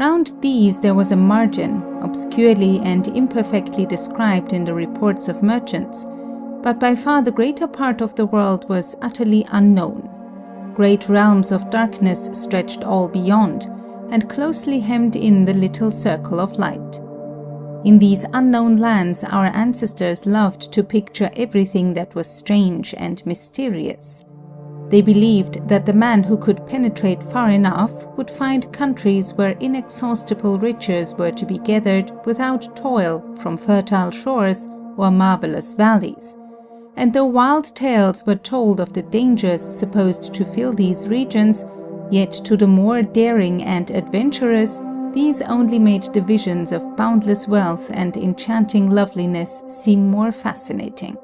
Round these there was a margin, obscurely and imperfectly described in the reports of merchants, but by far the greater part of the world was utterly unknown. Great realms of darkness stretched all beyond, and closely hemmed in the little circle of light. In these unknown lands our ancestors loved to picture everything that was strange and mysterious. They believed that the man who could penetrate far enough would find countries where inexhaustible riches were to be gathered without toil from fertile shores or marvelous valleys. And though wild tales were told of the dangers supposed to fill these regions, yet to the more daring and adventurous, these only made the visions of boundless wealth and enchanting loveliness seem more fascinating.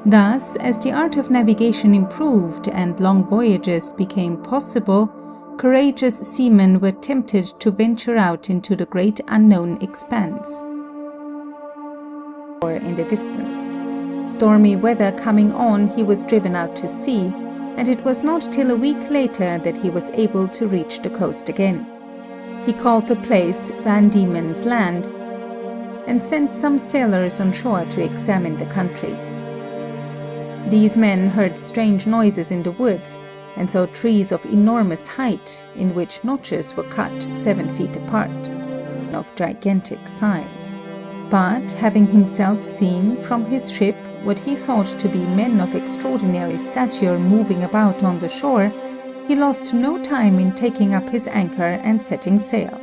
Thus, as the art of navigation improved and long voyages became possible, courageous seamen were tempted to venture out into the great unknown expanse. Or in the distance. Stormy weather coming on, he was driven out to sea, and it was not till a week later that he was able to reach the coast again. He called the place Van Diemen's Land, and sent some sailors on shore to examine the country. These men heard strange noises in the woods, and saw trees of enormous height, in which notches were cut 7 feet apart, of gigantic size. But, having himself seen, from his ship, what he thought to be men of extraordinary stature moving about on the shore, he lost no time in taking up his anchor and setting sail.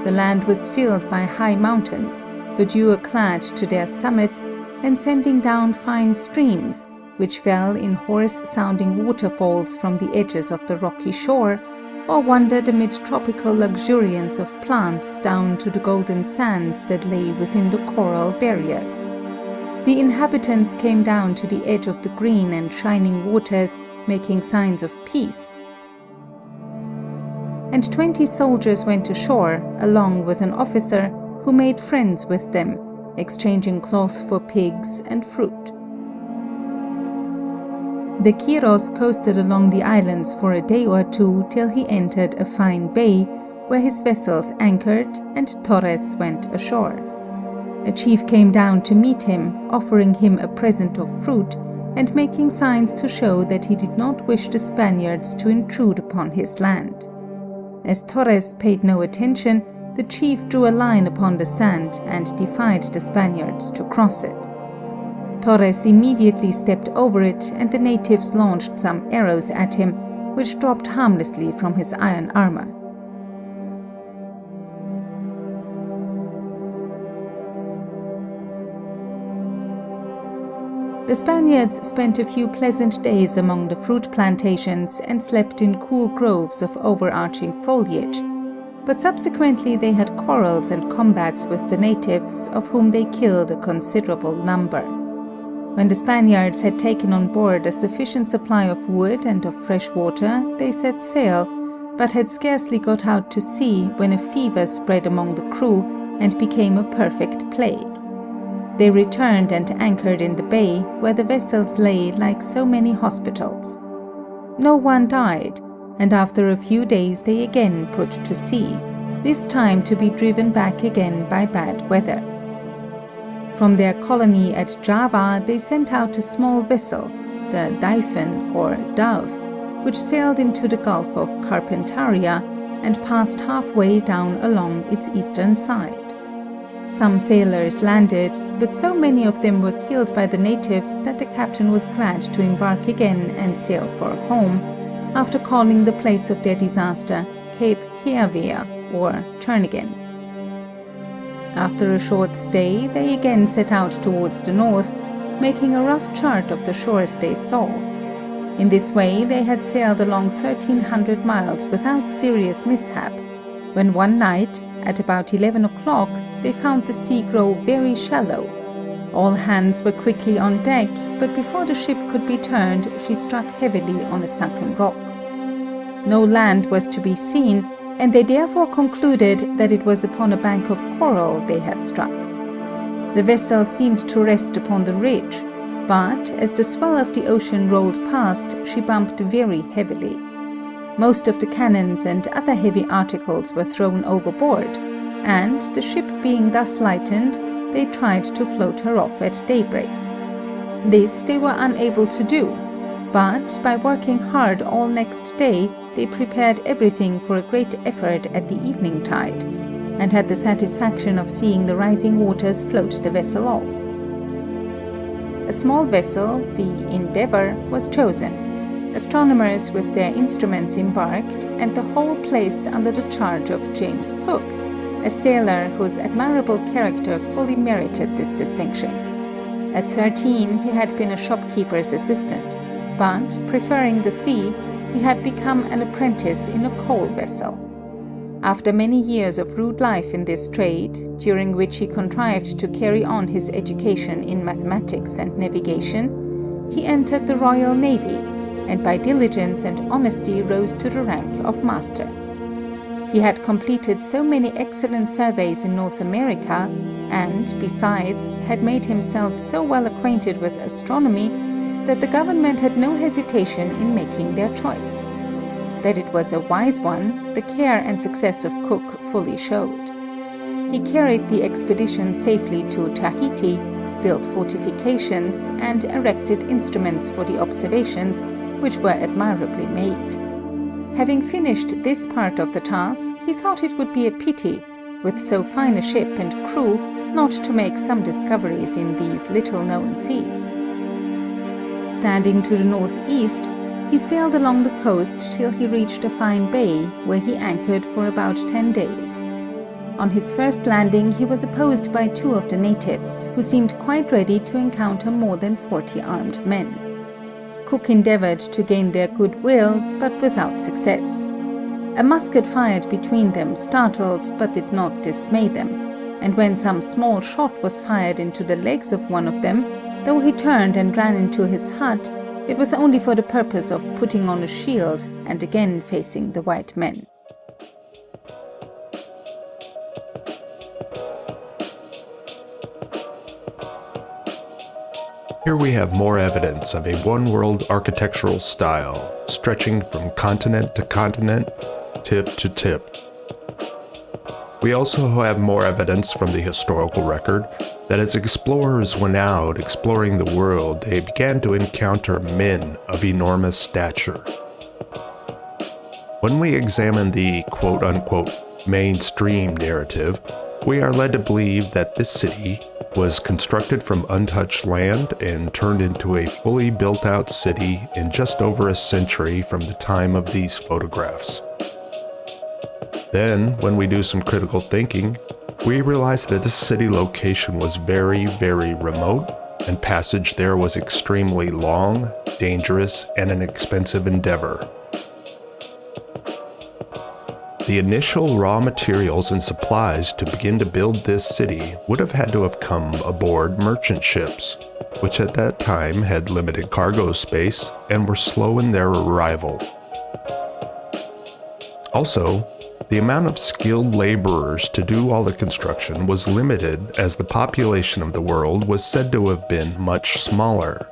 The land was filled by high mountains, verdure-clad to their summits, and sending down fine streams, which fell in hoarse-sounding waterfalls from the edges of the rocky shore, or wandered amid tropical luxuriance of plants down to the golden sands that lay within the coral barriers. The inhabitants came down to the edge of the green and shining waters, making signs of peace, and 20 soldiers went ashore, along with an officer who made friends with them, exchanging cloth for pigs and fruit. The Quiros coasted along the islands for a day or two till he entered a fine bay, where his vessels anchored and Torres went ashore. A chief came down to meet him, offering him a present of fruit, and making signs to show that he did not wish the Spaniards to intrude upon his land. As Torres paid no attention, the chief drew a line upon the sand and defied the Spaniards to cross it. Torres immediately stepped over it, and the natives launched some arrows at him, which dropped harmlessly from his iron armor. The Spaniards spent a few pleasant days among the fruit plantations and slept in cool groves of overarching foliage, but subsequently they had quarrels and combats with the natives, of whom they killed a considerable number. When the Spaniards had taken on board a sufficient supply of wood and of fresh water, they set sail, but had scarcely got out to sea when a fever spread among the crew and became a perfect plague. They returned and anchored in the bay, where the vessels lay like so many hospitals. No one died, and after a few days they again put to sea, this time to be driven back again by bad weather. From their colony at Java they sent out a small vessel, the Dyphon or Dove, which sailed into the Gulf of Carpentaria and passed halfway down along its eastern side. Some sailors landed, but so many of them were killed by the natives that the captain was glad to embark again and sail for home, after calling the place of their disaster Cape Keavea or Turnagain. After a short stay, they again set out towards the north, making a rough chart of the shores they saw. In this way they had sailed along 1,300 miles without serious mishap, when one night, at about 11 o'clock, they found the sea grow very shallow. All hands were quickly on deck, but before the ship could be turned, she struck heavily on a sunken rock. No land was to be seen, and they therefore concluded that it was upon a bank of coral they had struck. The vessel seemed to rest upon the ridge, But as the swell of the ocean rolled past, she bumped very heavily. Most of the cannons and other heavy articles were thrown overboard, and, the ship being thus lightened, they tried to float her off at daybreak. This they were unable to do, but by working hard all next day, they prepared everything for a great effort at the evening tide, and had the satisfaction of seeing the rising waters float the vessel off. A small vessel, the Endeavour, was chosen. Astronomers with their instruments embarked, and the whole placed under the charge of James Cook, a sailor whose admirable character fully merited this distinction. At 13, he had been a shopkeeper's assistant, but, preferring the sea, he had become an apprentice in a coal vessel. After many years of rude life in this trade, during which he contrived to carry on his education in mathematics and navigation, he entered the Royal Navy, and by diligence and honesty rose to the rank of master. He had completed so many excellent surveys in North America, and, besides, had made himself so well acquainted with astronomy that the government had no hesitation in making their choice. That it was a wise one, the care and success of Cook fully showed. He carried the expedition safely to Tahiti, built fortifications, and erected instruments for the observations, which were admirably made. Having finished this part of the task, he thought it would be a pity, with so fine a ship and crew, not to make some discoveries in these little-known seas. Standing to the northeast, he sailed along the coast till he reached a fine bay, where he anchored for about 10 days. On his first landing, he was opposed by 2 of the natives, who seemed quite ready to encounter more than 40 armed men. Cook endeavored to gain their goodwill, but without success. A musket fired between them startled but did not dismay them, and when some small shot was fired into the legs of one of them, though he turned and ran into his hut, it was only for the purpose of putting on a shield and again facing the white men. Here we have more evidence of a one-world architectural style, stretching from continent to continent, tip to tip. We also have more evidence from the historical record that as explorers went out exploring the world, they began to encounter men of enormous stature. When we examine the quote-unquote mainstream narrative, we are led to believe that this city was constructed from untouched land and turned into a fully built-out city in just over a century from the time of these photographs. Then, when we do some critical thinking, we realize that this city location was very, very remote, and passage there was extremely long, dangerous, and an expensive endeavor. The initial raw materials and supplies to begin to build this city would have had to have come aboard merchant ships, which at that time had limited cargo space and were slow in their arrival. Also, the amount of skilled laborers to do all the construction was limited, as the population of the world was said to have been much smaller.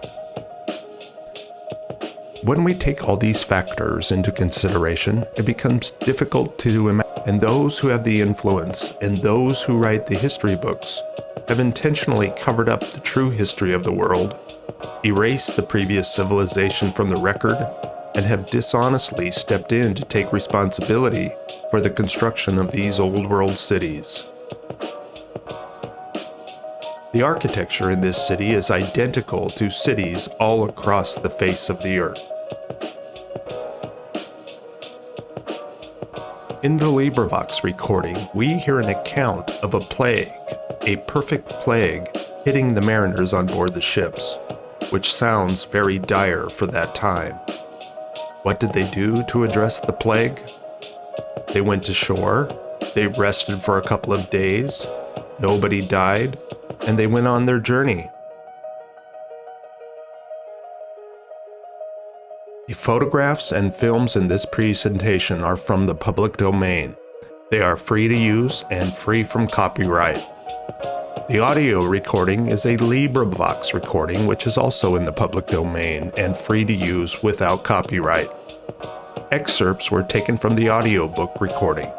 When we take all these factors into consideration, it becomes difficult to imagine, and those who have the influence and those who write the history books have intentionally covered up the true history of the world, erased the previous civilization from the record, and have dishonestly stepped in to take responsibility for the construction of these old world cities. The architecture in this city is identical to cities all across the face of the earth. In the LibriVox recording, we hear an account of a plague, a perfect plague, hitting the mariners on board the ships, which sounds very dire for that time. What did they do to address the plague? They went to shore, they rested for a couple of days, nobody died, and they went on their journey. The photographs and films in this presentation are from the public domain. They are free to use and free from copyright. The audio recording is a LibriVox recording, which is also in the public domain and free to use without copyright. Excerpts were taken from the audiobook recording.